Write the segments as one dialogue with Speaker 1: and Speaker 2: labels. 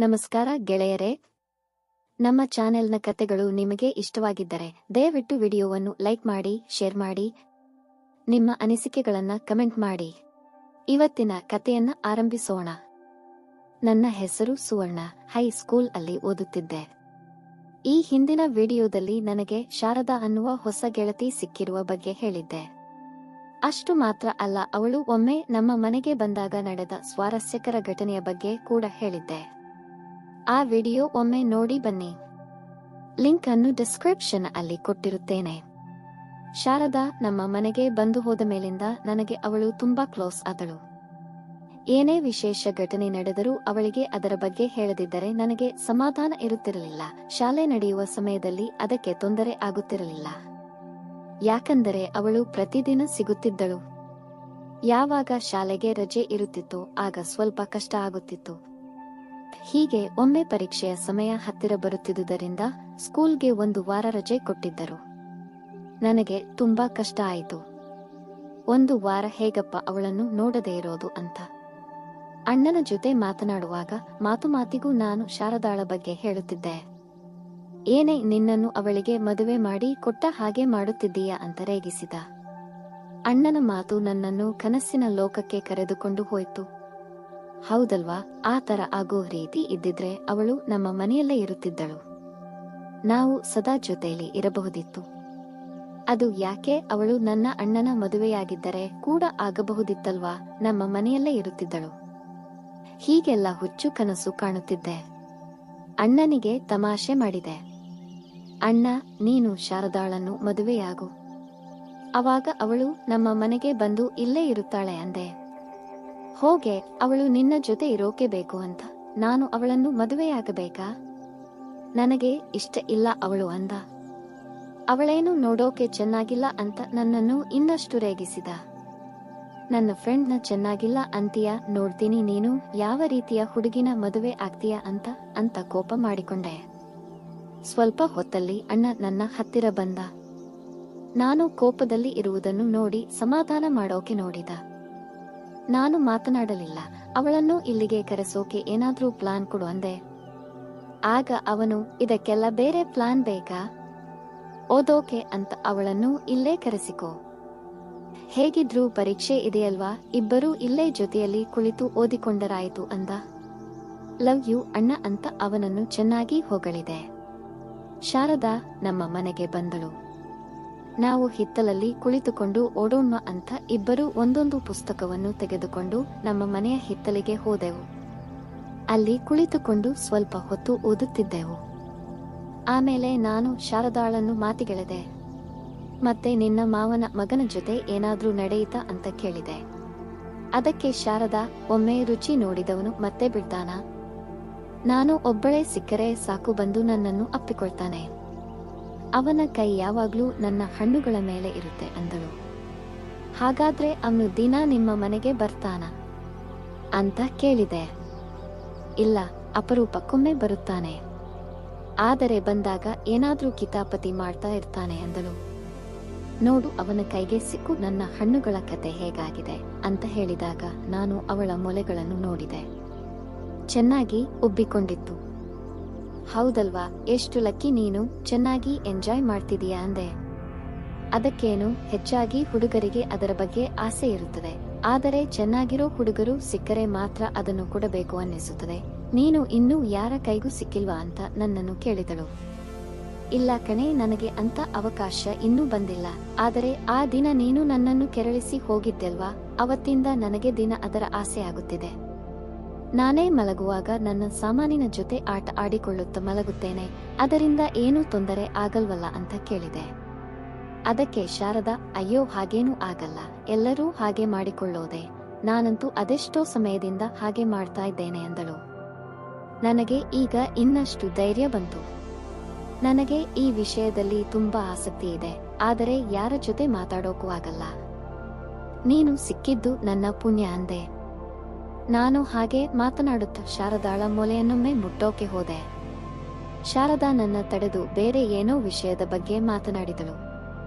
Speaker 1: ನಮಸ್ಕಾರ ಗೆಳೆಯರೇ, ನಮ್ಮ ಚಾನೆಲ್ನ ಕತೆಗಳು ನಿಮಗೆ ಇಷ್ಟವಾಗಿದ್ದರೆ ದಯವಿಟ್ಟು ವಿಡಿಯೋವನ್ನು ಲೈಕ್ ಮಾಡಿ, ಶೇರ್ ಮಾಡಿ, ನಿಮ್ಮ ಅನಿಸಿಕೆಗಳನ್ನು ಕಮೆಂಟ್ ಮಾಡಿ. ಇವತ್ತಿನ ಕತೆಯನ್ನ ಆರಂಭಿಸೋಣ. ನನ್ನ ಹೆಸರು ಸುವರ್ಣ. ಹೈಸ್ಕೂಲ್ ಅಲ್ಲಿ ಓದುತ್ತಿದ್ದೆ. ಈ ಹಿಂದಿನ ವಿಡಿಯೋದಲ್ಲಿ ನನಗೆ ಶಾರದಾ ಅನ್ನುವ ಹೊಸ ಗೆಳತಿ ಸಿಕ್ಕಿರುವ ಬಗ್ಗೆ ಹೇಳಿದ್ದೆ. ಅಷ್ಟು ಮಾತ್ರ ಅಲ್ಲ, ಅವಳು ಒಮ್ಮೆ ನಮ್ಮ ಮನೆಗೆ ಬಂದಾಗ ನಡೆದ ಸ್ವಾರಸ್ಯಕರ ಘಟನೆಯ ಬಗ್ಗೆ ಕೂಡ ಹೇಳಿದ್ದೆ. ಆ ವಿಡಿಯೋ ಒಮ್ಮೆ ನೋಡಿ ಬನ್ನಿ. ಲಿಂಕ್ ಅನ್ನು ಡಿಸ್ಕ್ರಿಪ್ಷನ್ ಅಲ್ಲಿ ಕೊಟ್ಟಿರುತ್ತೇನೆ. ಶಾರದಾ ನಮ್ಮ ಮನೆಗೆ ಬಂದು ಹೋದ ಮೇಲಿಂದ ನನಗೆ ಅವಳು ತುಂಬಾ ಕ್ಲೋಸ್ ಆದಳು. ಏನೇ ವಿಶೇಷ ಘಟನೆ ನಡೆದರೂ ಅವಳಿಗೆ ಅದರ ಬಗ್ಗೆ ಹೇಳದಿದ್ದರೆ ನನಗೆ ಸಮಾಧಾನ ಇರುತ್ತಿರಲಿಲ್ಲ. ಶಾಲೆ ನಡೆಯುವ ಸಮಯದಲ್ಲಿ ಅದಕ್ಕೆ ತೊಂದರೆ ಆಗುತ್ತಿರಲಿಲ್ಲ. ಯಾಕಂದರೆ ಅವಳು ಪ್ರತಿದಿನ ಸಿಗುತ್ತಿದ್ದಳು. ಯಾವಾಗ ಶಾಲೆಗೆ ರಜೆ ಇರುತ್ತಿತ್ತೋ ಆಗ ಸ್ವಲ್ಪ ಕಷ್ಟ ಆಗುತ್ತಿತ್ತು. ಹೀಗೆ ಒಮ್ಮೆ ಪರೀಕ್ಷೆಯ ಸಮಯ ಹತ್ತಿರ ಬರುತ್ತಿದ್ದುದರಿಂದ ಸ್ಕೂಲ್ಗೆ 1 ವಾರ ರಜೆ ಕೊಟ್ಟಿದ್ದರು. ನನಗೆ ತುಂಬಾ ಕಷ್ಟ ಆಯಿತು. 1 ವಾರ ಹೇಗಪ್ಪ ಅವಳನ್ನು ನೋಡದೇ ಇರೋದು ಅಂತ. ಅಣ್ಣನ ಜೊತೆ ಮಾತನಾಡುವಾಗ ಮಾತಿಗೂ ನಾನು ಶಾರದಾಳ ಬಗ್ಗೆ ಹೇಳುತ್ತಿದ್ದೆ. ಏನೇ ನಿನ್ನನ್ನು ಅವಳಿಗೆ ಮದುವೆ ಮಾಡಿ ಕೊಟ್ಟ ಹಾಗೆ ಮಾಡುತ್ತಿದ್ದೀಯಾ ಅಂತ ರೇಗಿಸಿದ. ಅಣ್ಣನ ಮಾತು ನನ್ನನ್ನು ಕನಸಿನ ಲೋಕಕ್ಕೆ ಕರೆದುಕೊಂಡು ಹೋಯಿತು. ಹೌದಲ್ವಾ, ಆ ತರ ಆಗೋ ರೀತಿ ಇದ್ದಿದ್ರೆ ಅವಳು ನಮ್ಮ ಮನೆಯಲ್ಲೇ ಇರುತ್ತಿದ್ದಳು. ನಾವು ಸದಾ ಜೊತೆಯಲ್ಲಿ ಇರಬಹುದಿತ್ತು. ಅದು ಯಾಕೆ, ಅವಳು ನನ್ನ ಅಣ್ಣನ ಮದುವೆಯಾಗಿದ್ದರೆ ಕೂಡ ಆಗಬಹುದಿತ್ತಲ್ವಾ, ನಮ್ಮ ಮನೆಯಲ್ಲೇ ಇರುತ್ತಿದ್ದಳು. ಹೀಗೆಲ್ಲ ಹುಚ್ಚು ಕನಸು ಕಾಣುತ್ತಿದ್ದೆ. ಅಣ್ಣನಿಗೆ ತಮಾಷೆ ಮಾಡಿದೆ. ಅಣ್ಣ, ನೀನು ಶಾರದಾಳನ್ನು ಮದುವೆಯಾಗು, ಅವಾಗ ಅವಳು ನಮ್ಮ ಮನೆಗೆ ಬಂದು ಇಲ್ಲೇ ಇರುತ್ತಾಳೆ ಅಂದೆ. ಹೋಗೆ, ಅವಳು ನಿನ್ನ ಜೊತೆ ಇರೋಕೆ ಬೇಕು ಅಂತ ನಾನು ಅವಳನ್ನು ಮದುವೆಯಾಗಬೇಕಾ? ನನಗೆ ಇಷ್ಟ ಇಲ್ಲ ಅವಳು ಅಂದ. ಅವಳೇನು ನೋಡೋಕೆ ಚೆನ್ನಾಗಿಲ್ಲ ಅಂತ ನನ್ನನ್ನು ಇನ್ನಷ್ಟು ರೇಗಿಸಿದ. ನನ್ನ ಫ್ರೆಂಡ್ನ ಚೆನ್ನಾಗಿಲ್ಲ ಅಂತೀಯ, ನೋಡ್ತೀನಿ ನೀನು ಯಾವ ರೀತಿಯ ಹುಡುಗಿನ ಮದುವೆ ಆಗ್ತೀಯ ಅಂತ ಕೋಪ ಮಾಡಿಕೊಂಡೆ. ಸ್ವಲ್ಪ ಹೊತ್ತಲ್ಲಿ ಅಣ್ಣ ನನ್ನ ಹತ್ತಿರ ಬಂದ. ನಾನು ಕೋಪದಲ್ಲಿ ಇರುವುದನ್ನು ನೋಡಿ ಸಮಾಧಾನ ಮಾಡೋಕೆ ನೋಡಿದ. ನಾನು ಮಾತನಾಡಲಿಲ್ಲ. ಅವಳನ್ನು ಇಲ್ಲಿಗೆ ಕರೆಸೋಕೆ ಏನಾದ್ರೂ ಪ್ಲಾನ್ ಕೊಡು ಅಂದೆ. ಆಗ ಅವನು, ಇದಕ್ಕೆಲ್ಲ ಬೇರೆ ಪ್ಲಾನ್ ಬೇಕಾ? ಓದೋಕೆ ಅಂತ ಅವಳನ್ನು ಇಲ್ಲೇ ಕರೆಸಿಕೋ. ಹೇಗಿದ್ರೂ ಪರೀಕ್ಷೆ ಇದೆಯಲ್ವಾ, ಇಬ್ಬರೂ ಇಲ್ಲೇ ಜೊತೆಯಲ್ಲಿ ಕುಳಿತು ಓದಿಕೊಂಡರಾಯಿತು ಅಂದ. ಲವ್ ಯು ಅಣ್ಣ ಅಂತ ಅವನನ್ನು ಚೆನ್ನಾಗಿ ಹೊಗಳಿದೆ. ಶಾರದಾ ನಮ್ಮ ಮನೆಗೆ ಬಂದಳು. ನಾವು ಹಿತ್ತಲಲ್ಲಿ ಕುಳಿತುಕೊಂಡು ಓಡೋಣ ಅಂತ ಇಬ್ಬರೂ ಒಂದೊಂದು ಪುಸ್ತಕವನ್ನು ತೆಗೆದುಕೊಂಡು ನಮ್ಮ ಮನೆಯ ಹಿತ್ತಲಿಗೆ ಹೋದೆವು. ಅಲ್ಲಿ ಕುಳಿತುಕೊಂಡು ಸ್ವಲ್ಪ ಹೊತ್ತು ಓದುತ್ತಿದ್ದೆವು. ಆಮೇಲೆ ನಾನು ಶಾರದಾಳನ್ನು ಮಾತಿಗೆಳೆದೆ. ಮತ್ತೆ ನಿನ್ನ ಮಾವನ ಮಗನ ಜೊತೆ ಏನಾದ್ರೂ ನಡೆಯಿತಾ ಅಂತ ಕೇಳಿದೆ. ಅದಕ್ಕೆ ಶಾರದಾ, ಒಮ್ಮೆ ರುಚಿ ನೋಡಿದವನು ಮತ್ತೆ ಬಿಡ್ತಾನ? ನಾನು ಒಬ್ಬಳೇ ಸಿಕ್ಕರೆ ಸಾಕು, ಬಂದು ನನ್ನನ್ನು ಅಪ್ಪಿಕೊಳ್ತಾನೆ. ಅವನ ಕೈ ಯಾವಾಗ್ಲೂ ನನ್ನ ಹಣ್ಣುಗಳ ಮೇಲೆ ಇರುತ್ತೆ ಅಂದಳು. ಹಾಗಾದ್ರೆ ಅವನು ದಿನ ನಿಮ್ಮ ಮನೆಗೆ ಬರ್ತಾನ ಅಂತ ಕೇಳಿದೆ. ಇಲ್ಲ, ಅಪರೂಪಕ್ಕೊಮ್ಮೆ ಬರುತ್ತಾನೆ. ಆದರೆ ಬಂದಾಗ ಏನಾದ್ರೂ ಕಿತಾಪತಿ ಮಾಡ್ತಾ ಇರ್ತಾನೆ ಅಂದಳು. ನೋಡು, ಅವನ ಕೈಗೆ ಸಿಕ್ಕು ನನ್ನ ಹಣ್ಣುಗಳ ಕತೆ ಹೇಗಾಗಿದೆ ಅಂತ ಹೇಳಿದಾಗ ನಾನು ಅವಳ ಮೊಲೆಗಳನ್ನು ನೋಡಿದೆ. ಚೆನ್ನಾಗಿ ಉಬ್ಬಿಕೊಂಡಿತ್ತು. ಹೌದಲ್ವಾ, ಎಷ್ಟು ಲಕ್ಕಿ ನೀನು, ಚೆನ್ನಾಗಿ ಎಂಜಾಯ್ ಮಾಡ್ತಿದೀಯಾ ಅಂದೆ. ಅದಕ್ಕೇನು, ಹೆಚ್ಚಾಗಿ ಹುಡುಗರಿಗೆ ಅದರ ಬಗ್ಗೆ ಆಸೆ ಇರುತ್ತದೆ. ಆದರೆ ಚೆನ್ನಾಗಿರೋ ಹುಡುಗರು ಸಿಕ್ಕರೆ ಮಾತ್ರ ಅದನ್ನು ಕೊಡಬೇಕು ಅನ್ನಿಸುತ್ತದೆ. ನೀನು ಇನ್ನೂ ಯಾರ ಕೈಗೂ ಸಿಕ್ಕಿಲ್ವಾ ಅಂತ ನನ್ನನ್ನು ಕೇಳಿದಳು. ಇಲ್ಲ ಕಣೆ, ನನಗೆ ಅಂತ ಅವಕಾಶ ಇನ್ನೂ ಬಂದಿಲ್ಲ. ಆದರೆ ಆ ದಿನ ನೀನು ನನ್ನನ್ನು ಕೆರಳಿಸಿ ಹೋಗಿದ್ದೆಲ್ವಾ, ಅವತ್ತಿಂದ ನನಗೆ ದಿನ ಅದರ ಆಸೆ ಆಗುತ್ತಿದೆ. ನಾನೇ ಮಲಗುವಾಗ ನನ್ನ ಸಾಮಾನಿನ ಜೊತೆ ಆಟ ಆಡಿಕೊಳ್ಳುತ್ತಾ ಮಲಗುತ್ತೇನೆ. ಅದರಿಂದ ಏನೂ ತೊಂದರೆ ಆಗಲ್ವಲ್ಲ ಅಂತ ಕೇಳಿದೆ. ಅದಕ್ಕೆ ಶಾರದಾ, ಅಯ್ಯೋ ಹಾಗೇನೂ ಆಗಲ್ಲ, ಎಲ್ಲರೂ ಹಾಗೆ ಮಾಡಿಕೊಳ್ಳೋದೆ. ನಾನಂತೂ ಅದೆಷ್ಟೋ ಸಮಯದಿಂದ ಹಾಗೆ ಮಾಡ್ತಾ ಇದ್ದೇನೆ ಅಂದಳು. ನನಗೆ ಈಗ ಇನ್ನಷ್ಟು ಧೈರ್ಯ ಬಂತು. ನನಗೆ ಈ ವಿಷಯದಲ್ಲಿ ತುಂಬಾ ಆಸಕ್ತಿ ಇದೆ, ಆದರೆ ಯಾರ ಜೊತೆ ಮಾತಾಡೋಕೂ ಆಗಲ್ಲ. ನೀನು ಸಿಕ್ಕಿದ್ದು ನನ್ನ ಪುಣ್ಯ ಅಂದೆ. ನಾನು ಹಾಗೆ ಮಾತನಾಡುತ್ತಾ ಶಾರದಾಳ ಮೊಲೆಯನ್ನೊಮ್ಮೆ ಮುಟ್ಟೋಕೆ ಹೋದೆ. ಶಾರದಾ ನನ್ನ ತಡೆದು ಬೇರೆ ಏನೋ ವಿಷಯದ ಬಗ್ಗೆ ಮಾತನಾಡಿದಳು.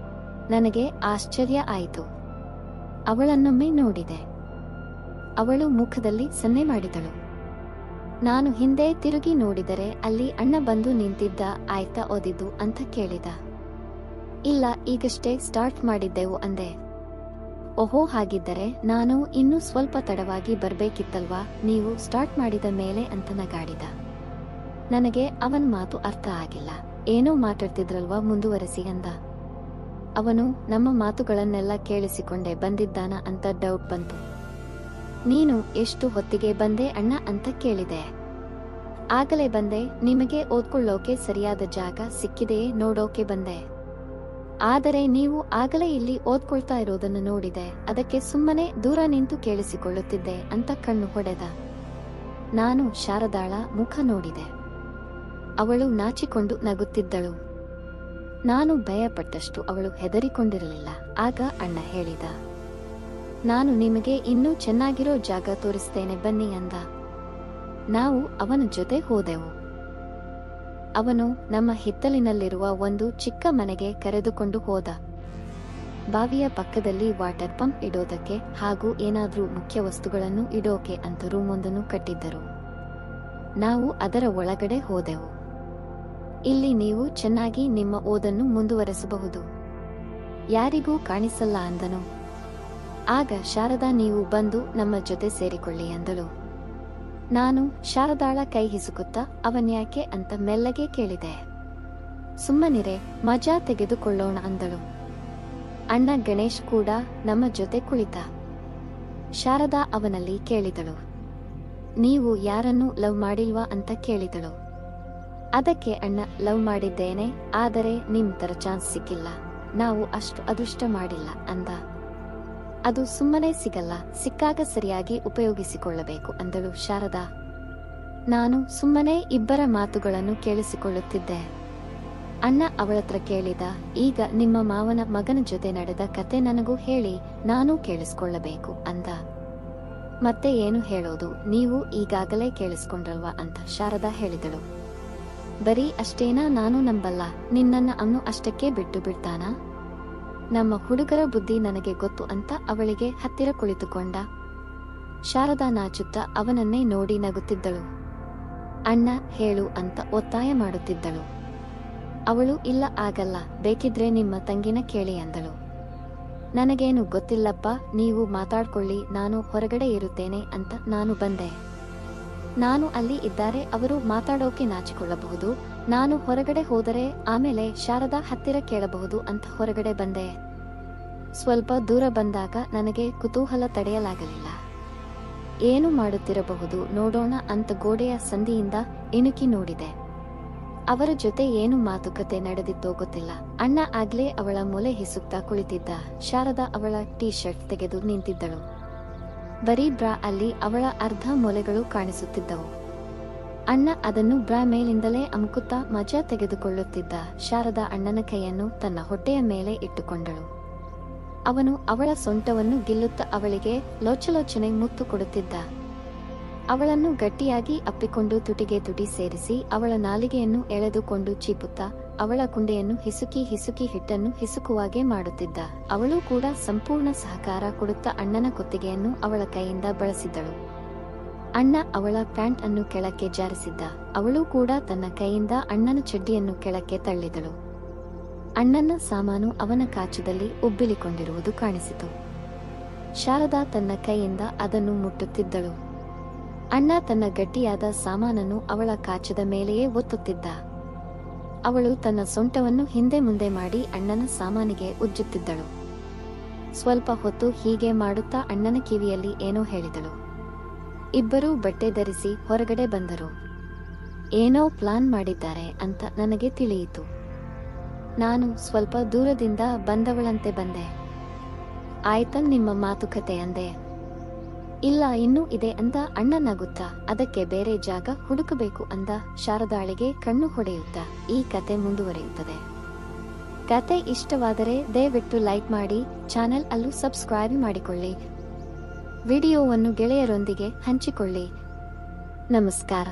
Speaker 1: ನನಗೆ ಆಶ್ಚರ್ಯ ಆಯಿತು. ಅವಳನ್ನೊಮ್ಮೆ ನೋಡಿದೆ. ಅವಳು ಮುಖದಲ್ಲಿ ಸನ್ನೆ ಮಾಡಿದಳು. ನಾನು ಹಿಂದೆ ತಿರುಗಿ ನೋಡಿದರೆ ಅಲ್ಲಿ ಅಣ್ಣ ಬಂದು ನಿಂತಿದ್ದ. ಆಯ್ತಾ ಓದಿದ್ದು ಅಂತ ಕೇಳಿದ. ಇಲ್ಲ, ಈಗಷ್ಟೇ ಸ್ಟಾರ್ಟ್ ಮಾಡಿದ್ದೆವು ಅಂದೆ. ಓಹೋ, ಹಾಗಿದ್ದರೆ ನಾನು ಇನ್ನೂ ಸ್ವಲ್ಪ ತಡವಾಗಿ ಬರ್ಬೇಕಿತ್ತಲ್ವಾ, ನೀವು ಸ್ಟಾರ್ಟ್ ಮಾಡಿದ ಮೇಲೆ ಅಂತ ನಗಾಡಿದ. ನನಗೆ ಅವನ್ ಮಾತು ಅರ್ಥ ಆಗಿಲ್ಲ. ಏನೋ ಮಾತಾಡ್ತಿದ್ರಲ್ವಾ, ಮುಂದುವರೆಸಿ ಅಂದ. ಅವನು ನಮ್ಮ ಮಾತುಗಳನ್ನೆಲ್ಲ ಕೇಳಿಸಿಕೊಂಡೇ ಬಂದಿದ್ದಾನ ಅಂತ ಡೌಟ್ ಬಂತು. ನೀನು ಎಷ್ಟು ಹೊತ್ತಿಗೆ ಬಂದೆ ಅಣ್ಣ ಅಂತ ಕೇಳಿದೆ. ಆಗಲೇ ಬಂದೆ, ನಿಮಗೆ ಓದ್ಕೊಳ್ಳೋಕೆ ಸರಿಯಾದ ಜಾಗ ಸಿಕ್ಕಿದೆಯೇ ನೋಡೋಕೆ ಬಂದೆ. ಆದರೆ ನೀವು ಆಗಲೇ ಇಲ್ಲಿ ಓದ್ಕೊಳ್ತಾ ಇರೋದನ್ನು ನೋಡಿದೆ, ಅದಕ್ಕೆ ಸುಮ್ಮನೆ ದೂರ ನಿಂತು ಕೇಳಿಸಿಕೊಳ್ಳುತ್ತಿದ್ದೆ ಅಂತ ಕಣ್ಣು ಹೊಡೆದ. ನಾನು ಶಾರದಾಳ ಮುಖ ನೋಡಿದೆ. ಅವಳು ನಾಚಿಕೊಂಡು ನಗುತ್ತಿದ್ದಳು. ನಾನು ಭಯಪಟ್ಟಷ್ಟು ಅವಳು ಹೆದರಿಕೊಂಡಿರಲಿಲ್ಲ. ಆಗ ಅಣ್ಣ ಹೇಳಿದ, ನಾನು ನಿಮಗೆ ಇನ್ನೂ ಚೆನ್ನಾಗಿರೋ ಜಾಗ ತೋರಿಸ್ತೇನೆ ಬನ್ನಿ ಅಂದ. ನಾವು ಅವನ ಜೊತೆ ಹೋದೆವು. ಅವನು ನಮ್ಮ ಹಿತ್ತಲಿನಲ್ಲಿರುವ ಒಂದು ಚಿಕ್ಕ ಮನೆಗೆ ಕರೆದುಕೊಂಡು ಹೋದ. ಬಾವಿಯ ಪಕ್ಕದಲ್ಲಿ ವಾಟರ್ ಪಂಪ್ ಇಡೋದಕ್ಕೆ ಹಾಗೂ ಏನಾದ್ರೂ ಮುಖ್ಯ ವಸ್ತುಗಳನ್ನು ಇಡೋಕೆ ಅಂತ ರೂಮೊಂದನ್ನು ಕಟ್ಟಿದ್ದರು. ನಾವು ಅದರ ಒಳಗಡೆ ಹೋದೆವು. ಇಲ್ಲಿ ನೀವು ಚೆನ್ನಾಗಿ ನಿಮ್ಮ ಓದನ್ನು ಮುಂದುವರೆಸಬಹುದು, ಯಾರಿಗೂ ಕಾಣಿಸಲ್ಲ ಅಂದನು. ಆಗ ಶಾರದಾ, ನೀವು ಬಂದು ನಮ್ಮ ಜೊತೆ ಸೇರಿಕೊಳ್ಳಿ ಅಂದಳು. ನಾನು ಶಾರದಾಳ ಕೈ ಹಿಸುಕುತ್ತಾ ಅವನ್ಯಾಕೆ ಅಂತ ಮೆಲ್ಲಗೆ ಕೇಳಿದೆ. ಸುಮ್ಮನಿರೆ, ಮಜಾ ತೆಗೆದುಕೊಳ್ಳೋಣ ಅಂದಳು. ಅಣ್ಣ ಗಣೇಶ್ ಕೂಡ ನಮ್ಮ ಜೊತೆ ಕುಳಿತ. ಶಾರದಾ ಅವನಲ್ಲಿ ಕೇಳಿದಳು, ನೀವು ಯಾರನ್ನೂ ಲವ್ ಮಾಡಿಲ್ವಾ ಅಂತ ಕೇಳಿದಳು. ಅದಕ್ಕೆ ಅಣ್ಣ, ಲವ್ ಮಾಡಿದ್ದೇನೆ, ಆದರೆ ನಿಮ್ ತರ ಚಾನ್ಸ್ ಸಿಕ್ಕಿಲ್ಲ, ನಾವು ಅಷ್ಟು ಅದೃಷ್ಟ ಮಾಡಿಲ್ಲ ಅಂದ. ಅದು ಸುಮ್ಮನೆ ಸಿಗಲ್ಲ, ಸಿಕ್ಕಾಗ ಸರಿಯಾಗಿ ಉಪಯೋಗಿಸಿಕೊಳ್ಳಬೇಕು ಅಂದಳು ಶಾರದಾ. ನಾನು ಸುಮ್ಮನೆ ಇಬ್ಬರ ಮಾತುಗಳನ್ನು ಕೇಳಿಸಿಕೊಳ್ಳುತ್ತಿದ್ದೆ. ಅಣ್ಣ ಅವಳತ್ರ ಕೇಳಿದ, ಈಗ ನಿಮ್ಮ ಮಾವನ ಮಗನ ಜೊತೆ ನಡೆದ ಕತೆ ನನಗೂ ಹೇಳಿ, ನಾನೂ ಕೇಳಿಸ್ಕೊಳ್ಳಬೇಕು ಅಂದ. ಮತ್ತೆ ಏನು ಹೇಳೋದು, ನೀವು ಈಗಾಗಲೇ ಕೇಳಿಸ್ಕೊಂಡ್ರಲ್ವಾ ಅಂತ ಶಾರದಾ ಹೇಳಿದಳು. ಬರೀ ಅಷ್ಟೇನಾ, ನಾನು ನಂಬಲ್ಲ, ನಿನ್ನನ್ನ ಅವನು ಅಷ್ಟಕ್ಕೆ ಬಿಟ್ಟು ಬಿಡ್ತಾನಾ? ನಮ್ಮ ಹುಡುಗರ ಬುದ್ಧಿ ನನಗೆ ಗೊತ್ತು ಅಂತ ಅವಳಿಗೆ ಹತ್ತಿರ ಕುಳಿತುಕೊಂಡ. ಶಾರದಾ ನಾಚುತ್ತಾ ಅವನನ್ನೇ ನೋಡಿ ನಗುತ್ತಿದ್ದಳು. ಅಣ್ಣ ಹೇಳು ಅಂತ ಒತ್ತಾಯ ಮಾಡುತ್ತಿದ್ದಳು. ಅವಳು ಇಲ್ಲ, ಆಗಲ್ಲ, ಬೇಕಿದ್ರೆ ನಿಮ್ಮ ತಂಗಿನ ಕೇಳಿ ಅಂದಳು. ನನಗೇನು ಗೊತ್ತಿಲ್ಲಪ್ಪ, ನೀವು ಮಾತಾಡ್ಕೊಳ್ಳಿ, ನಾನು ಹೊರಗಡೆ ಇರುತ್ತೇನೆ ಅಂತ ನಾನು ಬಂದೆ. ನಾನು ಅಲ್ಲಿ ಇದ್ದಾರೆ, ಅವರು ಮಾತಾಡೋಕೆ ನಾಚಿಕೊಳ್ಳಬಹುದು, ನಾನು ಹೊರಗಡೆ ಹೋದರೆ ಆಮೇಲೆ ಶಾರದಾ ಹತ್ತಿರ ಕೇಳಬಹುದು ಅಂತ ಹೊರಗಡೆ ಬಂದೆ. ಸ್ವಲ್ಪ ದೂರ ಬಂದಾಗ ನನಗೆ ಕುತೂಹಲ ತಡೆಯಲಾಗಲಿಲ್ಲ. ಏನು ಮಾಡುತ್ತಿರಬಹುದು ನೋಡೋಣ ಅಂತ ಗೋಡೆಯ ಸಂದಿಯಿಂದ ಇಣುಕಿ ನೋಡಿದೆ. ಅವರ ಜೊತೆ ಏನು ಮಾತುಕತೆ ನಡೆದಿತ್ತೋ ಗೊತ್ತಿಲ್ಲ. ಅಣ್ಣ ಆಗ್ಲೇ ಅವಳ ಮೊಲೆ ಹಿಸುಕ್ತಾ ಕುಳಿತಿದ್ದ. ಶಾರದಾ ಅವಳ ಟೀ ಶರ್ಟ್ ತೆಗೆದು ನಿಂತಿದ್ದಳು. ಬರೀ ಬ್ರಾ ಅಲ್ಲಿ ಅವಳ ಅರ್ಧ ಮೊಲೆಗಳು ಕಾಣಿಸುತ್ತಿದ್ದವು. ಅಣ್ಣ ಅದನ್ನು ಬ್ರಾ ಮೇಲಿಂದಲೇ ಅಮುಕುತ್ತಾ ಮಜಾ ತೆಗೆದುಕೊಳ್ಳುತ್ತಿದ್ದ. ಶಾರದಾ ಅಣ್ಣನ ಕೈಯನ್ನು ತನ್ನ ಹೊಟ್ಟೆಯ ಮೇಲೆ ಇಟ್ಟುಕೊಂಡಳು. ಅವನು ಅವಳ ಸೊಂಟವನ್ನು ಗಿಲ್ಲುತ್ತಾ ಅವಳಿಗೆ ಲೋಚಲೋಚನೆ ಮುತ್ತು ಕೊಡುತ್ತಿದ್ದ. ಅವಳನ್ನು ಗಟ್ಟಿಯಾಗಿ ಅಪ್ಪಿಕೊಂಡು ತುಟಿಗೆ ತುಟಿ ಸೇರಿಸಿ ಅವಳ ನಾಲಿಗೆಯನ್ನು ಎಳೆದುಕೊಂಡು ಚೀಪುತ್ತಾ ಅವಳ ಕುಂಡೆಯನ್ನು ಹಿಸುಕಿ ಹಿಸುಕಿ ಹಿಟ್ಟನ್ನು ಹಿಸುಕುವಾಗೆ ಮಾಡುತ್ತಿದ್ದ. ಅವಳು ಕೂಡ ಸಂಪೂರ್ಣ ಸಹಕಾರ ಕೊಡುತ್ತಾ ಅಣ್ಣನ ಕುತ್ತಿಗೆಯನ್ನು ಅವಳ ಕೈಯಿಂದ ಬಳಸಿದ್ದಳು. ಅಣ್ಣ ಅವಳ ಪ್ಯಾಂಟ್ ಅನ್ನು ಕೆಳಕ್ಕೆ ಜಾರಿಸಿದ್ದ. ಅವಳು ಕೂಡ ತನ್ನ ಕೈಯಿಂದ ಅಣ್ಣನ ಚಡ್ಡಿಯನ್ನು ಕೆಳಕ್ಕೆ ತಳ್ಳಿದಳು. ಅಣ್ಣನ ಸಾಮಾನು ಅವನ ಕಾಚದಲ್ಲಿ ಉಬ್ಬಿಲಿಕೊಂಡಿರುವುದು ಕಾಣಿಸಿತು. ಶಾರದಾ ತನ್ನ ಕೈಯಿಂದ ಅದನ್ನು ಮುಟ್ಟುತ್ತಿದ್ದಳು. ಅಣ್ಣ ತನ್ನ ಗಟ್ಟಿಯಾದ ಸಾಮಾನನ್ನು ಅವಳ ಕಾಚದ ಮೇಲೆಯೇ ಒತ್ತುತ್ತಿದ್ದ. ಅವಳು ತನ್ನ ಸೊಂಟವನ್ನು ಹಿಂದೆ ಮುಂದೆ ಮಾಡಿ ಅಣ್ಣನ ಸಾಮಾನಿಗೆ ಉಜ್ಜುತ್ತಿದ್ದಳು. ಸ್ವಲ್ಪ ಹೊತ್ತು ಹೀಗೆ ಮಾಡುತ್ತಾ ಅಣ್ಣನ ಕಿವಿಯಲ್ಲಿ ಏನೋ ಹೇಳಿದಳು. ಇಬ್ಬರೂ ಬಟ್ಟೆ ಧರಿಸಿ ಹೊರಗಡೆ ಬಂದರು. ಏನೋ ಪ್ಲಾನ್ ಮಾಡಿದ್ದಾರೆ ಅಂತ ನನಗೆ ತಿಳಿಯಿತು. ನಾನು ಸ್ವಲ್ಪ ದೂರದಿಂದ ಬಂದವಳಂತೆ ಬಂದೆ. ಆಯ್ತಲ್ ನಿಮ್ಮ ಮಾತುಕತೆ ಅಂದೆ. ಇಲ್ಲ, ಇನ್ನೂ ಇದೆ ಅಂದ ಅಣ್ಣ ನಗುತ್ತಾ. ಅದಕ್ಕೆ ಬೇರೆ ಜಾಗ ಹುಡುಕಬೇಕು ಅಂದ. ಶಾರದಾಳಿಗೆ ಕಣ್ಣು ಹೊಡೆಯುತ್ತಾ ಈ ಕತೆ ಮುಂದುವರಿಯುತ್ತದೆ. ಕತೆ ಇಷ್ಟವಾದರೆ ದಯವಿಟ್ಟು ಲೈಕ್ ಮಾಡಿ, ಚಾನೆಲ್ ಅಲ್ಲೂ ಸಬ್ಸ್ಕ್ರೈಬ್ ಮಾಡಿಕೊಳ್ಳಿ, ವಿಡಿಯೋವನ್ನು ಗೆಳೆಯರೊಂದಿಗೆ ಹಂಚಿಕೊಳ್ಳಿ. ನಮಸ್ಕಾರ.